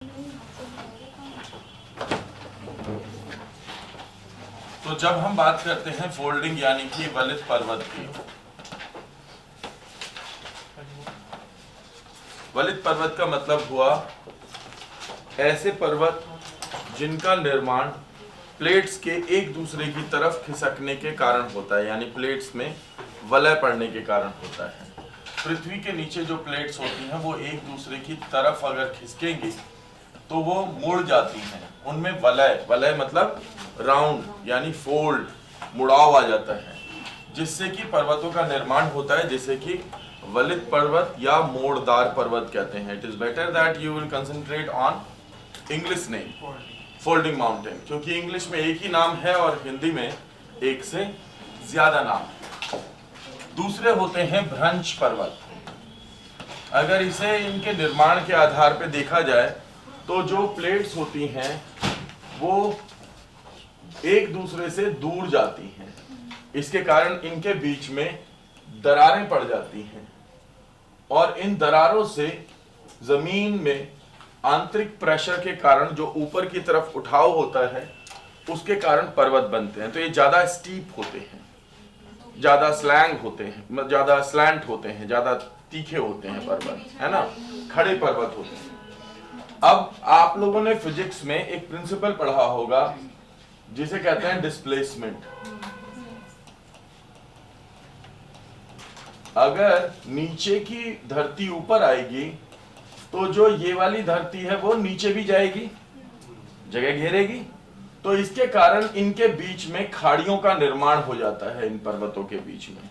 तो जब हम बात करते हैं फोल्डिंग यानी कि वलित पर्वत की, वलित पर्वत का मतलब हुआ ऐसे पर्वत जिनका निर्माण प्लेट्स के एक दूसरे की तरफ खिसकने के कारण होता है, यानी प्लेट्स में वलय पड़ने के कारण होता है। पृथ्वी के नीचे जो प्लेट्स होती हैं वो एक दूसरे की तरफ अगर खिसकेंगी तो वो मुड़ जाती हैं, उनमें वलय, वलय मतलब राउंड यानी फोल्ड, मुड़ाव आ जाता है, जिससे कि पर्वतों का निर्माण होता है, जैसे कि वलित पर्वत या मोड़दार पर्वत कहते हैं। It is better that you will concentrate on English name folding mountain, क्योंकि इंग्लिश में एक ही नाम है और हिंदी में एक से ज्यादा नाम है। दूसरे होते हैं भ्रंश पर्वत। अगर इसे इनके निर्माण के आधार पर देखा जाए तो जो प्लेट्स होती हैं वो एक दूसरे से दूर जाती हैं, इसके कारण इनके बीच में दरारें पड़ जाती हैं और इन दरारों से जमीन में आंतरिक प्रेशर के कारण जो ऊपर की तरफ उठाव होता है उसके कारण पर्वत बनते हैं। तो ये ज्यादा स्टीप होते हैं, ज्यादा स्लैंग होते हैं, ज्यादा स्लैंट होते हैं, ज्यादा तीखे होते हैं पर्वत, है ना, खड़े पर्वत होते हैं। अब आप लोगों ने फिजिक्स में एक प्रिंसिपल पढ़ा होगा जिसे कहते हैं डिस्प्लेसमेंट। अगर नीचे की धरती ऊपर आएगी तो जो ये वाली धरती है वो नीचे भी जाएगी, जगह घेरेगी, तो इसके कारण इनके बीच में खाड़ियों का निर्माण हो जाता है। इन पर्वतों के बीच में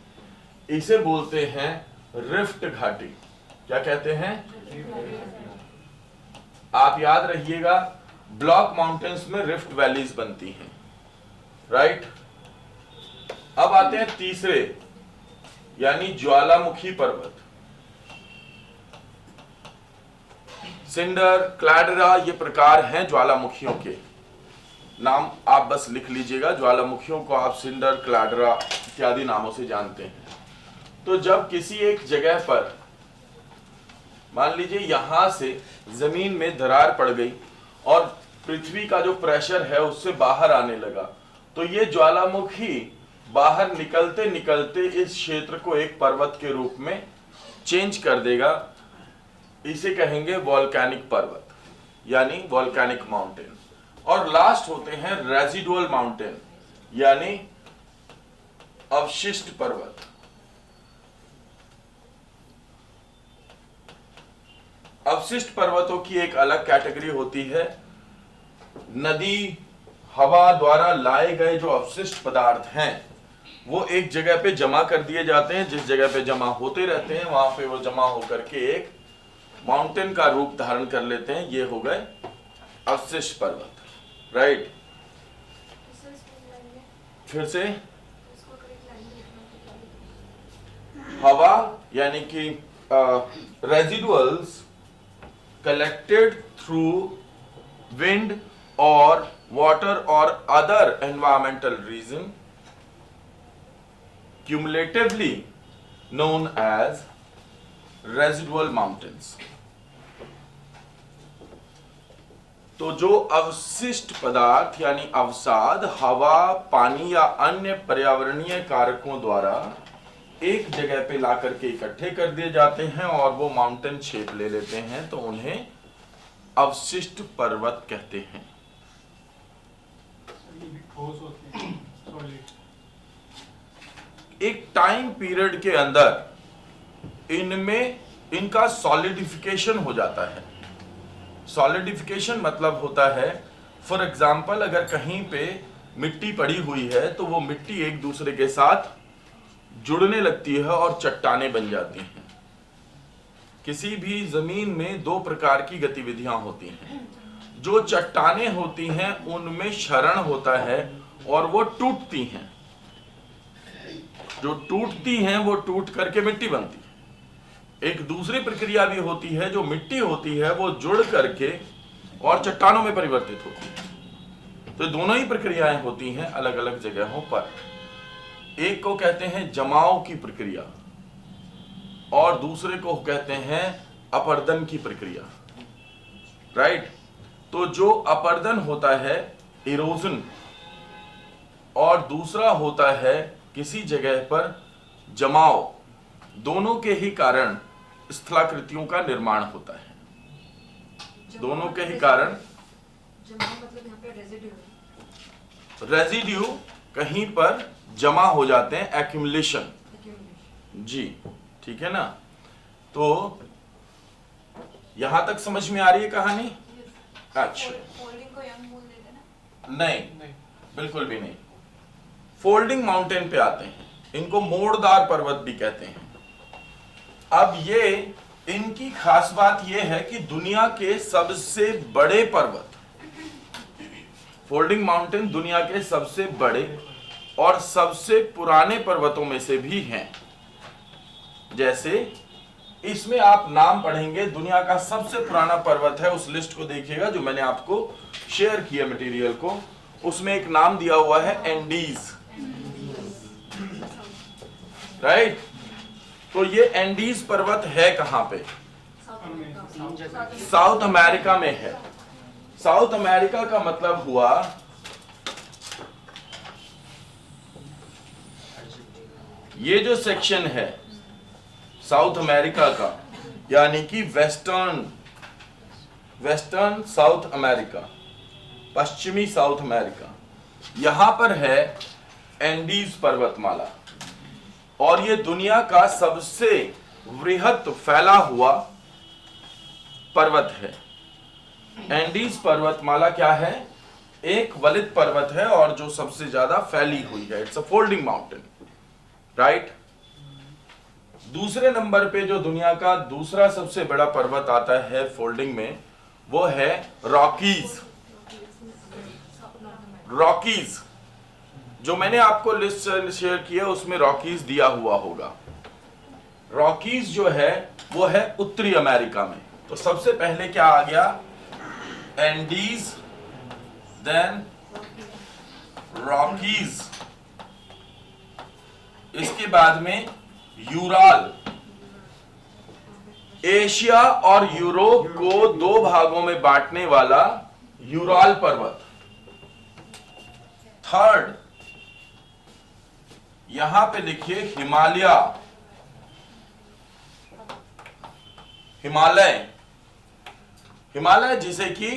इसे बोलते हैं रिफ्ट घाटी। क्या कहते हैं? आप याद रखिएगा, ब्लॉक माउंटेन्स में रिफ्ट वैलीज बनती हैं, राइट। अब आते हैं तीसरे यानी ज्वालामुखी पर्वत। सिंडर, क्लैडरा, ये प्रकार हैं ज्वालामुखियों के। नाम आप बस लिख लीजिएगा, ज्वालामुखियों को आप सिंडर, क्लैडरा इत्यादि नामों से जानते हैं। तो जब किसी एक जगह पर मान लीजिए यहां से जमीन में दरार पड़ गई और पृथ्वी का जो प्रेशर है उससे बाहर आने लगा, तो ये ज्वालामुखी बाहर निकलते निकलते इस क्षेत्र को एक पर्वत के रूप में चेंज कर देगा। इसे कहेंगे वॉल्केनिक पर्वत यानी वॉल्केनिक माउंटेन। और लास्ट होते हैं रेजिडुअल माउंटेन यानी अवशिष्ट पर्वत। अवशिष्ट पर्वतों की एक अलग कैटेगरी होती है। नदी, हवा द्वारा लाए गए जो अवशिष्ट पदार्थ हैं वो एक जगह पे जमा कर दिए जाते हैं, जिस जगह पे जमा होते रहते हैं वहां पे वो जमा होकर के एक माउंटेन का रूप धारण कर लेते हैं। ये हो गए अवशिष्ट पर्वत, राइट। फिर से हवा यानी कि residuals collected through wind or water or other environmental reason, cumulatively known as residual mountains। तो जो अवशिष्ट पदार्थ यानी अवसाद हवा, पानी या अन्य पर्यावरणीय कारकों द्वारा एक जगह पे ला करके इकट्ठे कर दिए जाते हैं और वो माउंटेन शेप ले लेते हैं, तो उन्हें अवशिष्ट पर्वत कहते हैं। एक टाइम पीरियड के अंदर इनमें इनका सॉलिडिफिकेशन हो जाता है। सॉलिडिफिकेशन मतलब होता है, फॉर एग्जाम्पल अगर कहीं पे मिट्टी पड़ी हुई है तो वो मिट्टी एक दूसरे के साथ जुड़ने लगती है और चट्टानें बन जाती हैं। किसी भी जमीन में दो प्रकार की गतिविधियां होती हैं। जो चट्टानें होती हैं उनमें क्षरण होता है और वो टूटती हैं। जो टूटती हैं वो टूट करके मिट्टी बनती है। एक दूसरी प्रक्रिया भी होती है, जो मिट्टी होती है वो जुड़ करके और चट्टानों में परिवर्तित होती है। तो दोनों ही प्रक्रियाएं होती हैं अलग अलग जगहों पर। एक को कहते हैं जमाव की प्रक्रिया और दूसरे को कहते हैं अपरदन की प्रक्रिया, राइट। तो जो अपर्दन होता है इरोजन, और दूसरा होता है किसी जगह पर जमाव, दोनों के ही कारण स्थलाकृतियों का निर्माण होता है। दोनों के ही कारण मतलब यहाँ पे रेजिड्यू कहीं पर जमा हो जाते हैं, एक्यूमुलेशन। जी ठीक है ना। तो यहां तक समझ में आ रही है कहानी? अच्छा, फोल्डिंग को यंग बोल देते ना? नहीं, बिल्कुल भी नहीं। फोल्डिंग माउंटेन पे आते हैं, इनको मोड़दार पर्वत भी कहते हैं। अब ये इनकी खास बात यह है कि दुनिया के सबसे बड़े पर्वत, फोल्डिंग माउंटेन दुनिया के सबसे बड़े और सबसे पुराने पर्वतों में से भी हैं। जैसे इसमें आप नाम पढ़ेंगे, दुनिया का सबसे पुराना पर्वत है, उस लिस्ट को देखिएगा जो मैंने आपको शेयर किया मटेरियल को, उसमें एक नाम दिया हुआ है एंडीज, राइट। तो ये एंडीज पर्वत है कहां पे? साउथ अमेरिका में है। साउथ अमेरिका का मतलब हुआ ये जो सेक्शन है साउथ अमेरिका का, यानी कि वेस्टर्न साउथ अमेरिका, पश्चिमी साउथ अमेरिका, यहां पर है एंडीज पर्वतमाला, और ये दुनिया का सबसे वृहत फैला हुआ पर्वत है। एंडीज पर्वतमाला क्या है? एक वलित पर्वत है और जो सबसे ज्यादा फैली हुई है। It's a folding mountain, right. दूसरे नंबर पे जो दुनिया का दूसरा सबसे बड़ा पर्वत आता है फोल्डिंग में, वो है रॉकीज। रॉकीज जो मैंने आपको लिस्ट शेयर किया उसमें रॉकीज दिया हुआ होगा। रॉकीज जो है वो है उत्तरी अमेरिका में। तो सबसे पहले क्या आ गया? एंडीज, देन रॉकीज, इसके बाद में यूराल। एशिया और यूरोप को दो भागों में बांटने वाला यूराल पर्वत। थर्ड, यहां पे लिखिए हिमालय। हिमालय जिसे कि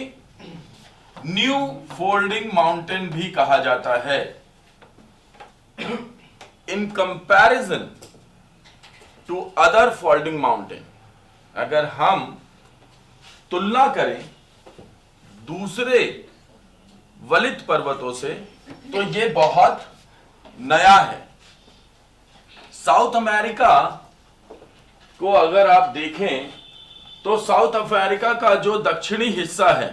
न्यू फोल्डिंग माउंटेन भी कहा जाता है। In comparison to other folding mountain, अगर हम तुलना करें दूसरे वलित पर्वतों से, तो ये बहुत नया है। साउथ अमेरिका को अगर आप देखें तो साउथ अमेरिका का जो दक्षिणी हिस्सा है,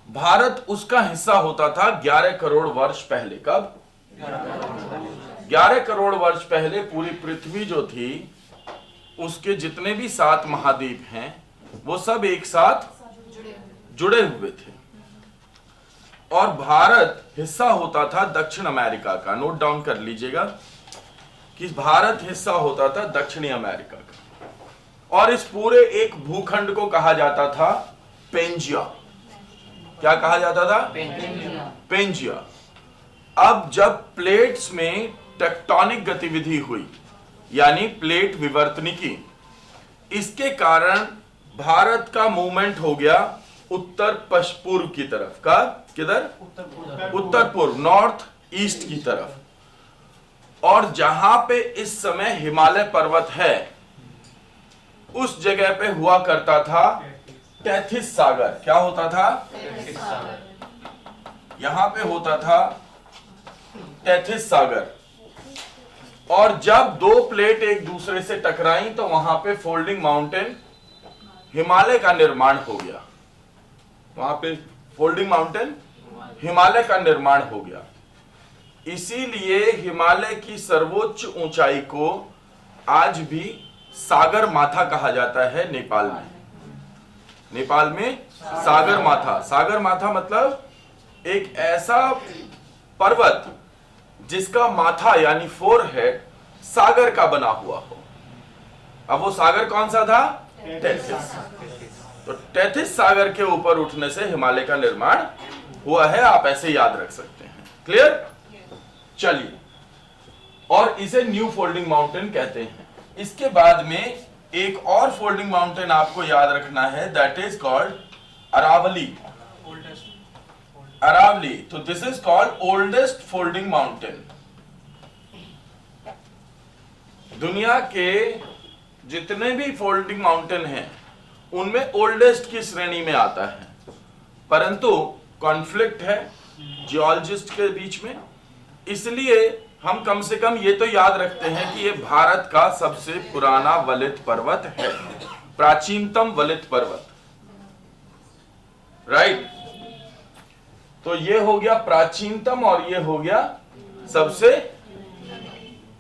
भारत उसका हिस्सा होता था 11 करोड़ वर्ष पहले। कब? 11 करोड़ वर्ष पहले पूरी पृथ्वी जो थी, उसके जितने भी 7 महाद्वीप हैं, वो सब एक साथ जुड़े हुए थे, और भारत हिस्सा होता था दक्षिण अमेरिका का। नोट डाउन कर लीजिएगा कि भारत हिस्सा होता था दक्षिणी अमेरिका का, और इस पूरे एक भूखंड को कहा जाता था पेंजिया। क्या कहा जाता था? पेंजिया। अब जब प्लेट्स में टेक्टोनिक गतिविधि हुई, यानी प्लेट विवर्तनिकी, इसके कारण भारत का मूवमेंट हो गया उत्तर पूर्व की तरफ। का किधर? उत्तर पूर्व, नॉर्थ ईस्ट की तरफ। और जहां पे इस समय हिमालय पर्वत है, उस जगह पे हुआ करता था टेथिस सागर। क्या होता था? यहां पे होता था टेथिस सागर। और जब दो प्लेट एक दूसरे से टकराई तो वहां पे फोल्डिंग माउंटेन हिमालय का निर्माण हो गया। वहां पे फोल्डिंग माउंटेन हिमालय का निर्माण हो गया। इसीलिए हिमालय की सर्वोच्च ऊंचाई को आज भी सागर माथा कहा जाता है। नेपाल में सागर माथा। सागर माथा मतलब एक ऐसा पर्वत जिसका माथा यानी फोरहेड सागर का बना हुआ हो। अब वो सागर कौन सा था? टेथिस। तो टेथिस सागर के ऊपर उठने से हिमालय का निर्माण हुआ है, आप ऐसे याद रख सकते हैं। क्लियर? चलिए, और इसे न्यू फोल्डिंग माउंटेन कहते हैं। इसके बाद में एक और फोल्डिंग माउंटेन आपको याद रखना है, that is called Aravalli. Aravalli, तो this is called oldest folding mountain. दुनिया के जितने भी फोल्डिंग माउंटेन हैं उनमें ओल्डेस्ट की श्रेणी में आता है, परंतु कॉन्फ्लिक्ट है जियोलॉजिस्ट के बीच में, इसलिए हम कम से कम ये तो याद रखते हैं कि ये भारत का सबसे पुराना वलित पर्वत है, प्राचीनतम वलित पर्वत। राइट? तो ये हो गया प्राचीनतम और ये हो गया सबसे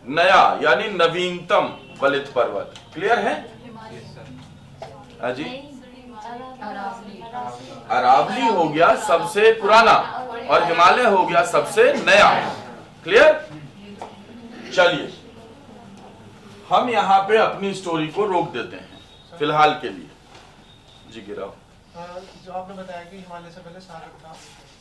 नया यानी नवीनतम वलित पर्वत। क्लियर है? जी, अरावली हो गया सबसे पुराना और हिमालय हो गया सबसे नया। क्लियर? चलिए, हम यहां पे अपनी स्टोरी को रोक देते हैं फिलहाल के लिए। जी गिराओ। जो आपने बताया कि हिमालय से पहले सागर था,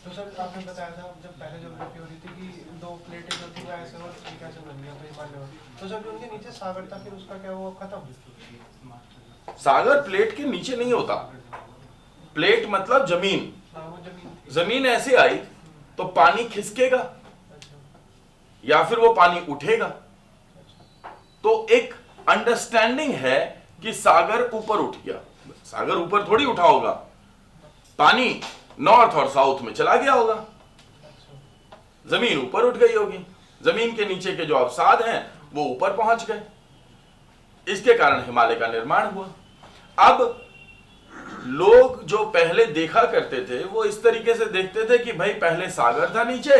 तो सर आपने बताया था जब पहले जो वृद्धि हो रही थी कि दो प्लेटें जो थी वो ऐसे और एक ऐसे बन गया तो हिमालय हो, तो जब उनके नीचे सागर था फिर उसका क्या हुआ, खत्म? सागर प्लेट के नीचे नहीं होता। प्लेट मतलब जमीन। वो जमीन जमीन ऐसे आई तो पानी खिसकेगा या फिर वो पानी उठेगा। तो एक अंडरस्टैंडिंग है कि सागर ऊपर उठ गया। सागर ऊपर थोड़ी उठा होगा, पानी नॉर्थ और साउथ में चला गया होगा, जमीन ऊपर उठ गई होगी, जमीन के नीचे के जो अवसाद हैं वो ऊपर पहुंच गए, इसके कारण हिमालय का निर्माण हुआ। अब लोग जो पहले देखा करते थे वो इस तरीके से देखते थे कि भाई पहले सागर था नीचे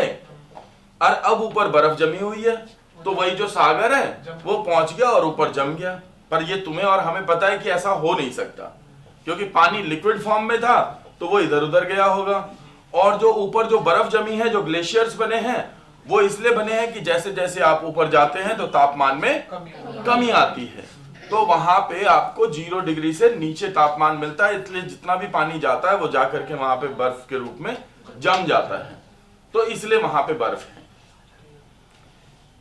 और अब ऊपर बर्फ जमी हुई है, तो वही जो सागर है वो पहुंच गया और ऊपर जम गया। पर ये तुम्हें और हमें पता है कि ऐसा हो नहीं सकता, क्योंकि पानी लिक्विड फॉर्म में था तो वो इधर उधर गया होगा। और जो ऊपर जो बर्फ जमी है, जो ग्लेशियर्स बने हैं, वो इसलिए बने हैं कि जैसे जैसे आप ऊपर जाते हैं तो तापमान में कमी आती है, तो वहां पे आपको 0 डिग्री से नीचे तापमान मिलता है, इसलिए जितना भी पानी जाता है वो जाकर के वहां पे बर्फ के रूप में जम जाता है, तो इसलिए वहां पे बर्फ है।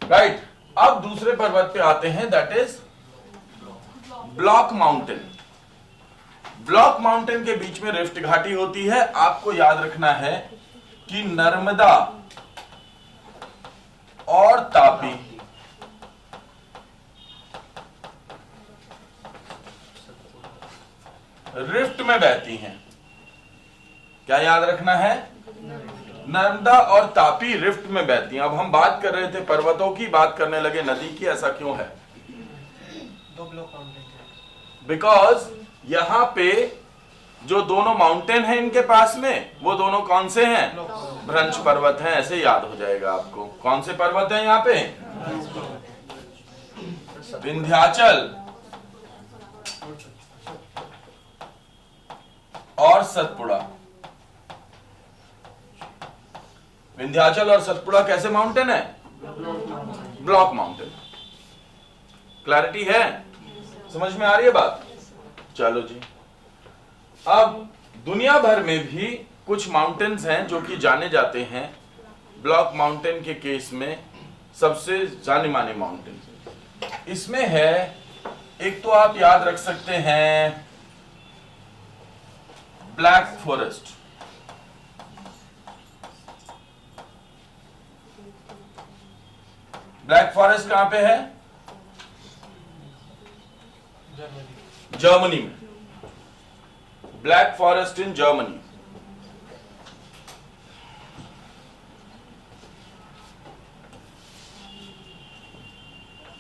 राइट? अब दूसरे पर्वत पे आते हैं, that is block mountain. Block mountain के बीच में रिफ्ट घाटी होती है। आपको याद रखना है कि नर्मदा और तापी रिफ्ट में बहती हैं। क्या याद रखना है? नर्मदा और तापी रिफ्ट में बहती हैं। अब हम बात कर रहे थे पर्वतों की, बात करने लगे नदी की, ऐसा क्यों है? दो ब्लॉक माउंटेन, बिकॉज यहां पे जो दोनों माउंटेन हैं इनके पास में, वो दोनों कौन से हैं? भ्रंश पर्वत हैं। ऐसे याद हो जाएगा आपको। कौन से पर्वत हैं यहाँ पे? विंध्याचल और सतपुड़ा। विंध्याचल और सतपुड़ा कैसे माउंटेन है? Block mountain. क्लैरिटी है? समझ में आ रही है बात? चलो जी, अब दुनिया भर में भी कुछ माउंटेन्स हैं जो कि जाने जाते हैं। ब्लॉक माउंटेन के केस में सबसे जाने माने माउंटेन इसमें है, एक तो आप याद रख सकते हैं ब्लैक फॉरेस्ट। ब्लैक फॉरेस्ट कहां पे है? जर्मनी में। Black forest in Germany.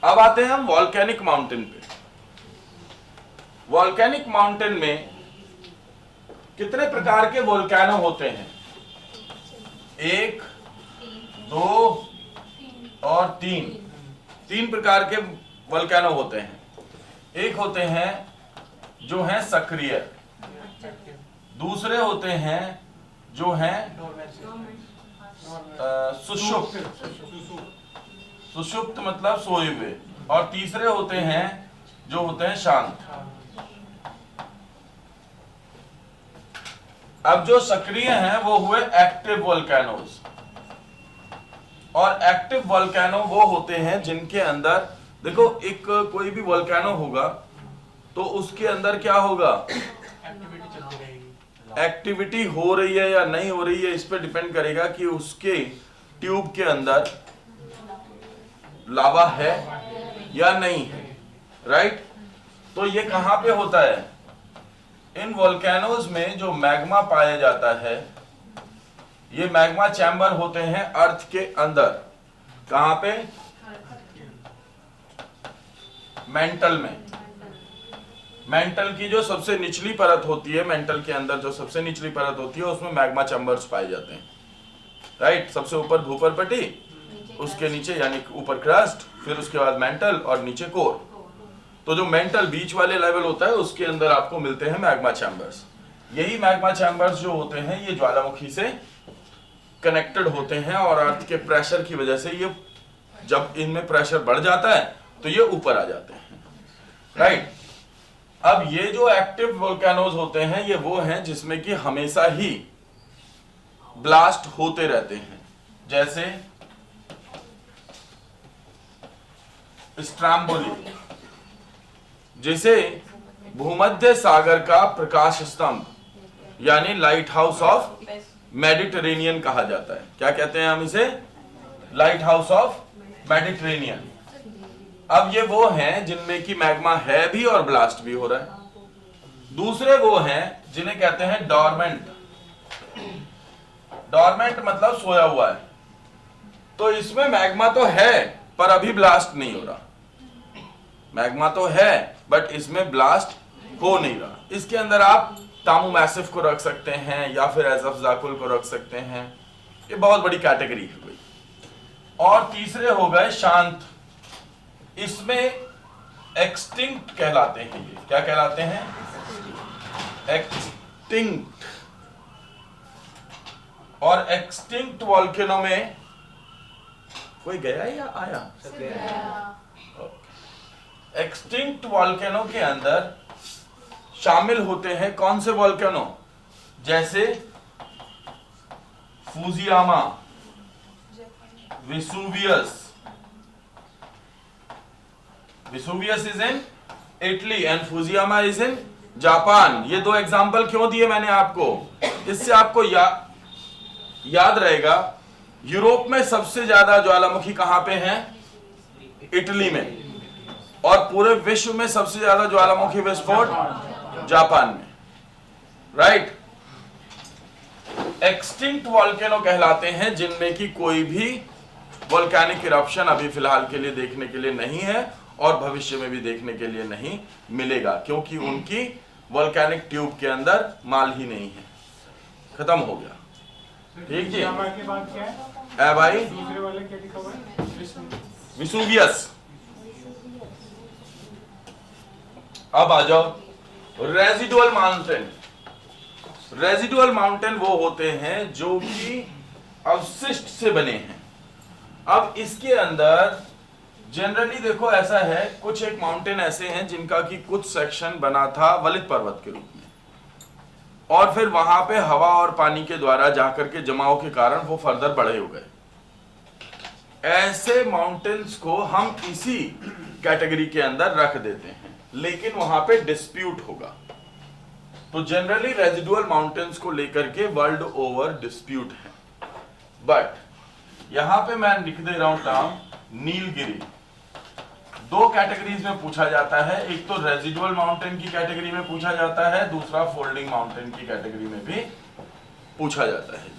अब आते हैं हम वॉल्केनिक माउंटेन पे। वॉल्केनिक माउंटेन में कितने प्रकार के वोल्केनो होते हैं? 1, 2 और 3। 3 प्रकार के वोल्केनो होते हैं। एक होते हैं जो हैं सक्रिय, दूसरे होते हैं जो हैं सुषुप्त। सुषुप्त मतलब सोए हुए, और तीसरे होते हैं जो होते हैं शांत। अब जो सक्रिय हैं वो हुए एक्टिव वोल्केनोज, और एक्टिव वोल्केनो वो होते हैं जिनके अंदर, देखो एक कोई भी वोल्केनो होगा तो उसके अंदर क्या होगा, एक्टिविटी चलती रहेगी। एक्टिविटी हो रही है या नहीं हो रही है, इस पे डिपेंड करेगा कि उसके ट्यूब के अंदर लावा है या नहीं है, राइट। तो ये कहां पे होता है, इन वोल्केनोज में जो मैग्मा पाया जाता है, ये मैग्मा चैम्बर होते हैं अर्थ के अंदर। कहां पे, मेंटल में। मेंटल की जो सबसे निचली परत होती है, मेंटल के अंदर जो सबसे निचली परत होती है उसमें मैग्मा चैम्बर्स पाए जाते हैं, राइट। सबसे ऊपर भूपर पट्टी, उसके नीचे यानी ऊपर क्रस्ट, फिर उसके बाद मेंटल और नीचे कोर। तो जो मेंटल बीच वाले लेवल होता है उसके अंदर आपको मिलते हैं मैग्मा चैम्बर्स। यही मैग्मा चैम्बर्स जो होते हैं ये ज्वालामुखी से कनेक्टेड होते हैं, और अर्थ के प्रेशर की वजह से ये, जब इनमें प्रेशर बढ़ जाता है तो ये ऊपर आ जाते हैं, राइट। अब ये जो एक्टिव वोल्केनोज होते हैं ये वो हैं जिसमें कि हमेशा ही ब्लास्ट होते रहते हैं, जैसे स्ट्रैम्बोली, जिसे भूमध्य सागर का प्रकाश स्तंभ यानी लाइट हाउस ऑफ मेडिटेरेनियन कहा जाता है। क्या कहते हैं हम इसे, लाइट हाउस ऑफ मेडिटेरेनियन। अब ये वो हैं जिनमें कि मैग्मा है भी और ब्लास्ट भी हो रहा है। दूसरे वो हैं जिन्हें कहते हैं डॉर्मेंट। डॉर्मेंट मतलब सोया हुआ है, तो इसमें मैग्मा तो है पर अभी ब्लास्ट नहीं हो रहा। मैग्मा तो है बट इसमें ब्लास्ट हो नहीं रहा। इसके अंदर आप तामू मैसिव को रख सकते हैं या फिर एज़फ़ज़ाकुल को रख सकते हैं, ये बहुत बड़ी कैटेगरी है कोई। और तीसरे हो गए शांत, इसमें एक्सटिंक्ट कहलाते हैं। ये क्या कहलाते हैं, एक्सटिंक्ट। और एक्सटिंक्ट वोल्केनो में कोई गया या आया, एक्सटिंक्ट वोल्केनो के अंदर शामिल होते हैं कौन से वोल्केनो, जैसे Fujiyama, Vesuvius. Vesuvius is in Italy and Fujiyama is in Japan. ये दो एग्जाम्पल क्यों दिए मैंने आपको, इससे आपको याद रहेगा यूरोप में सबसे ज्यादा ज्वालामुखी कहां पे हैं, इटली में, और पूरे विश्व में सबसे ज्यादा ज्वालामुखी विस्फोट जापान में, राइट। एक्सटिंक्ट वोल्केनो कहलाते हैं जिनमें की कोई भी वोल्केनिक इरप्शन अभी फिलहाल के लिए देखने के लिए नहीं है और भविष्य में भी देखने के लिए नहीं मिलेगा, क्योंकि उनकी वोल्केनिक ट्यूब के अंदर माल ही नहीं है, खत्म हो गया। ठीक जी, के बाद क्या है, भाई दूसरे वाले क्या लिखा हुआ है, विसुवियस। अब आ जाओ रेजिडुअल माउंटेन। रेजिडुअल माउंटेन वो होते हैं जो कि अवशिष्ट से बने हैं। अब इसके अंदर जनरली देखो ऐसा है, कुछ एक माउंटेन ऐसे हैं जिनका कि कुछ सेक्शन बना था वलित पर्वत के रूप में, और फिर वहां पे हवा और पानी के द्वारा जाकर के जमाव के कारण वो फर्दर बड़े हो गए। ऐसे माउंटेन्स को हम इसी कैटेगरी के अंदर रख देते हैं, लेकिन वहां पे डिस्प्यूट होगा। तो जनरली रेजिडुअल माउंटेन्स को लेकर के वर्ल्ड ओवर डिस्प्यूट है, बट यहां पे मैं लिख दे रहा हूं टर्म नीलगिरी। दो कैटेगरीज में पूछा जाता है, एक तो रेजिडुअल माउंटेन की कैटेगरी में पूछा जाता है, दूसरा फोल्डिंग माउंटेन की कैटेगरी में भी पूछा जाता है।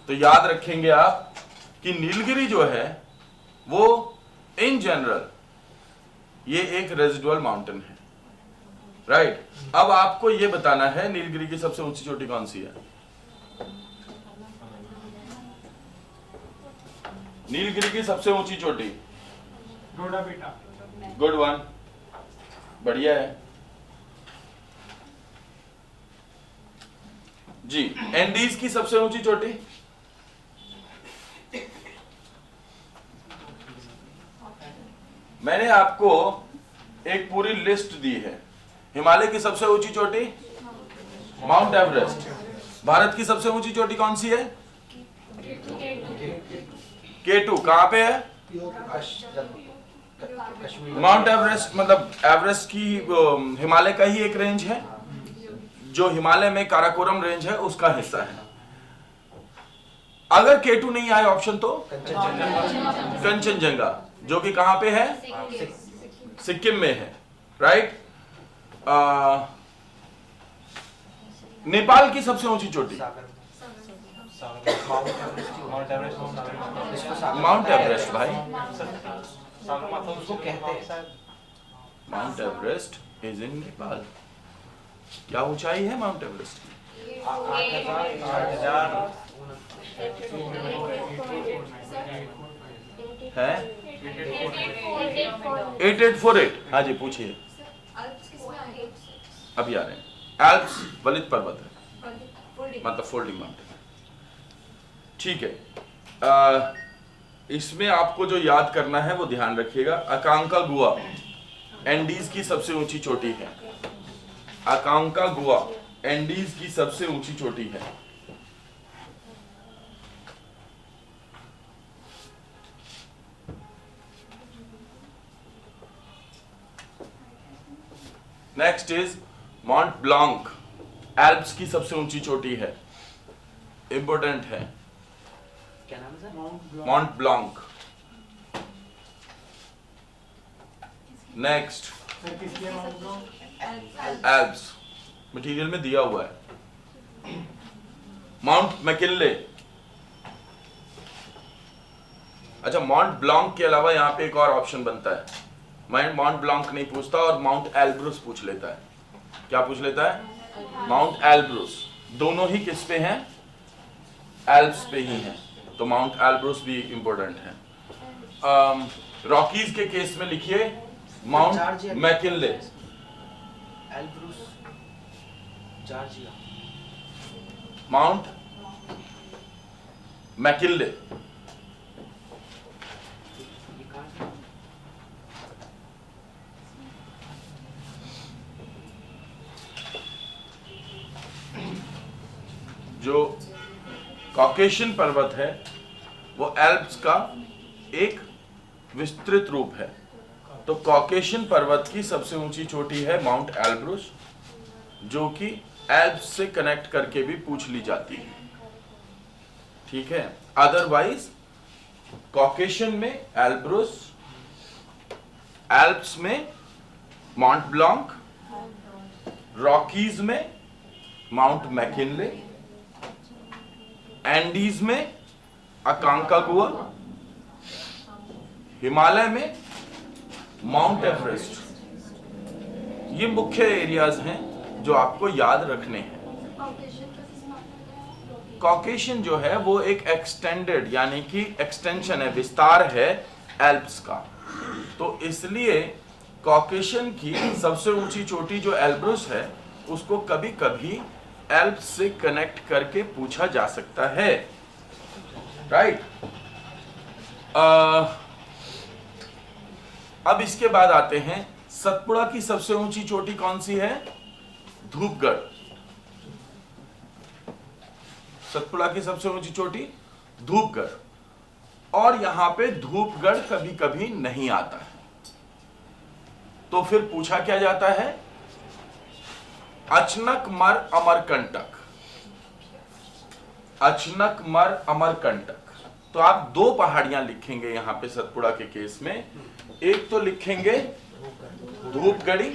तो याद रखेंगे आप कि नीलगिरी जो है वो इन जनरल ये एक रेजिडुअल माउंटेन है, राइट। अब आपको ये बताना है नीलगिरी की सबसे ऊंची चोटी कौन सी है। नीलगिरी की सबसे ऊंची चोटी डोडा बेटा, गुड वन, बढ़िया है जी। एंडीज की सबसे ऊंची चोटी, मैंने आपको एक पूरी लिस्ट दी है। हिमालय की सबसे ऊंची चोटी माउंट एवरेस्ट। भारत की सबसे ऊंची चोटी कौन सी है? K2। कहां पे है? माउंट एवरेस्ट मतलब एवरेस्ट की हिमालय का ही एक रेंज है, जो हिमालय में काराकोरम रेंज है उसका हिस्सा है। अगर K2 नहीं आए ऑप्शन तो कंचनजंगा, जो कि कहां पे है? सिक्किम में है, राइट। नेपाल की सबसे ऊंची चोटी माउंट एवरेस्ट भाई। Mount Everest is in Nepal. क्या ऊंचाई है माउंट एवरेस्ट की? है 8848। हाँ जी पूछिए। अल्प्स किसमें आएगा? अभी आ रहे हैं। एल्प्स वलित पर्वत है, मतलब फोल्डिंग माउंटेन। ठीक है, इसमें आपको जो याद करना है वो ध्यान रखिएगा। अकांकागुआ एंडीज की सबसे ऊंची चोटी है। अकांकागुआ एंडीज की सबसे ऊंची चोटी है। Next is Mount Blanc, Alps की सबसे ऊंची चोटी है, इंपोर्टेंट है। क्या नाम है sir? Mount Blanc. Next Alps, material में दिया हुआ है। Mount McKinley. अच्छा, माउंट ब्लांक के अलावा यहाँ पे एक और ऑप्शन बनता है। मैं माउंट ब्लांक नहीं पूछता और माउंट एल्ब्रुस पूछ लेता है। क्या पूछ लेता है? Mount Elbrus. दोनों ही किस पे हैं? एल्प्स पे ही हैं, तो माउंट एल्ब्रुस भी इंपॉर्टेंट है। रॉकीज के केस में लिखिए mount McKinley. Elbrus Georgia. Mount McKinley. जो कॉकेशियन पर्वत है वो एल्प्स का एक विस्तृत रूप है। तो कॉकेशियन पर्वत की सबसे ऊंची चोटी है माउंट एल्ब्रुस, जो कि एल्प्स से कनेक्ट करके भी पूछ ली जाती है। ठीक है, अदरवाइज कॉकेशियन में एल्ब्रुस, एल्प्स में माउंट ब्लांक, रॉकीज में माउंट मैकिनले, एंडीज में अकांकागुआ, हिमालय में माउंट एवरेस्ट। ये मुख्य एरियाज हैं जो आपको याद रखने हैं। कॉकेशियन जो है वो एक एक्सटेंडेड यानी कि एक्सटेंशन है, विस्तार है एल्प्स का। तो इसलिए कॉकेशियन की सबसे ऊंची चोटी जो एल्ब्रुस है उसको कभी कभी एल्प्स से कनेक्ट करके पूछा जा सकता है, राइट। अब इसके बाद आते हैं सतपुड़ा की सबसे ऊंची चोटी कौन सी है? धूपगढ़। सतपुड़ा की सबसे ऊंची चोटी धूपगढ़। और यहां पे धूपगढ़ कभी कभी नहीं आता है, तो फिर पूछा क्या जाता है? अचनकमर अमरकंटक। अचनकमर अमरकंटक। तो आप दो पहाड़ियां लिखेंगे यहां पे सतपुड़ा के केस में। एक तो लिखेंगे धूपगढ़ी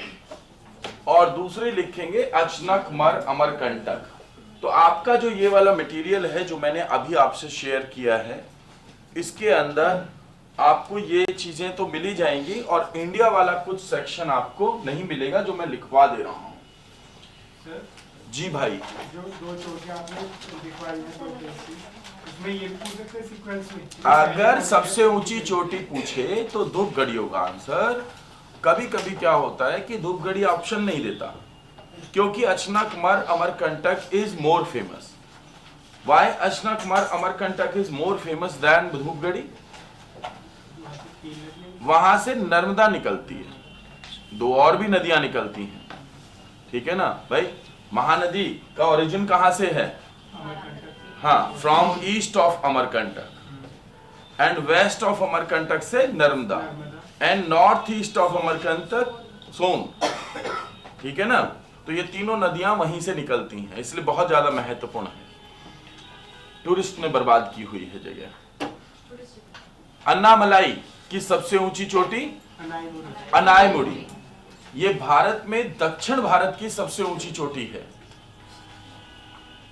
और दूसरी लिखेंगे अचनकमर अमरकंटक। तो आपका जो ये वाला मटेरियल है जो मैंने अभी आपसे शेयर किया है, इसके अंदर आपको ये चीजें तो मिली जाएंगी और इंडिया वाला कुछ सेक्शन आपको नहीं मिलेगा जो मैं लिखवा दे रहा हूं। जी भाई, जो दो चोटियां आपने दिखवाई हैं, दो पेंसी, उसमें ये भी पूछ सकते हैं सीक्वेंस में? अगर सबसे ऊंची चोटी पूछे तो धूपगढ़ी होगा आंसर। कभी कभी क्या होता है कि धूपगढ़ी ऑप्शन नहीं देता, क्योंकि Achanakmar Amarkantak is more famous. Why Achanakmar Amarkantak is more famous than Dhupgarh? वहां से नर्मदा निकलती है, दो और भी नदियां निकलती हैं, ठीक है ना भाई। महानदी का ओरिजिन कहां से है? हाँ, from east of Amarkantak and west of Amarkantak से Narmada and north east of Amarkantak Son. ठीक है ना? तो ये तीनों नदियां वहीं से निकलती हैं, इसलिए बहुत ज्यादा महत्वपूर्ण है। टूरिस्ट ने बर्बाद की हुई है जगह। अन्नामलाई की सबसे ऊंची चोटी अनायमुड़ी, ये भारत में दक्षिण भारत की सबसे ऊंची चोटी है।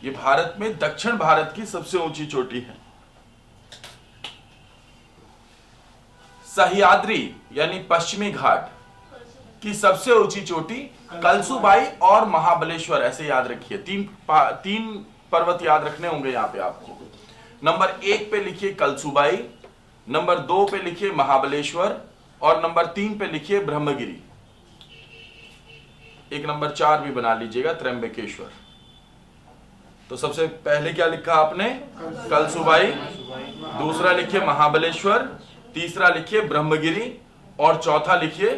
ये भारत में दक्षिण भारत की सबसे ऊंची चोटी है। सह्याद्री यानी पश्चिमी घाट की सबसे ऊंची चोटी कलसुबाई और महाबलेश्वर, ऐसे याद रखिए। तीन पर्वत याद रखने होंगे यहाँ पे आपको। नंबर 1 पे लिखिए कलसुबाई, नंबर 2 पे लिखिए महाबलेश्वर और नंबर 3 पे लिखिए ब्रह्मगिरी। एक नंबर 4 भी बना लीजिएगा, त्र्यंबकेश्वर। तो सबसे पहले क्या लिखा आपने? कलसुबाई, दूसरा लिखिए महाबलेश्वर, तीसरा लिखिए ब्रह्मगिरी और चौथा लिखिए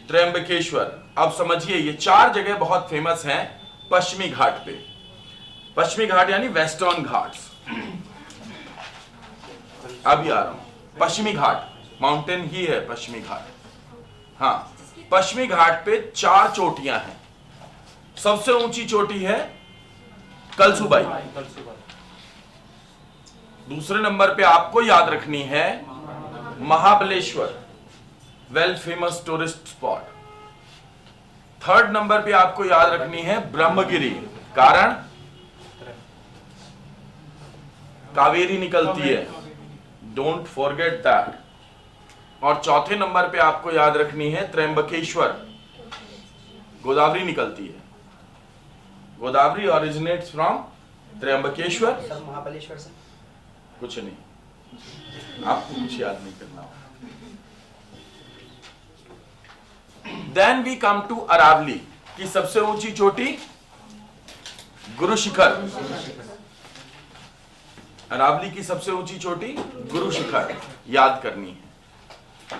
त्र्यंबकेश्वर। अब समझिए ये 4 जगह बहुत फेमस हैं पश्चिमी घाट पे। पश्चिमी घाट यानी वेस्टर्न घाट्स। अभी आ रहा हूं। पश्चिमी घाट माउंटेन ही है पश्चिमी घाट। हाँ, पश्चिमी घाट पे 4 चोटियां हैं। सबसे ऊंची चोटी है कलसुबाई। दूसरे नंबर पे आपको याद रखनी है Mahabaleshwar, well famous tourist spot. Third number पे आपको याद रखनी है ब्रह्मगिरी, कारण कावेरी निकलती है, डोंट फॉरगेट दैट। और चौथे नंबर पे आपको याद रखनी है त्र्यंबकेश्वर, गोदावरी निकलती है। Godavari originates from Trimbakeshwar. Sir Mahabaleshwar से कुछ नहीं, आपको कुछ याद नहीं करना होगा। Then we come to Aravalli की सबसे ऊंची चोटी गुरु शिखर। अरावली की सबसे ऊंची चोटी गुरु शिखर याद करनी है।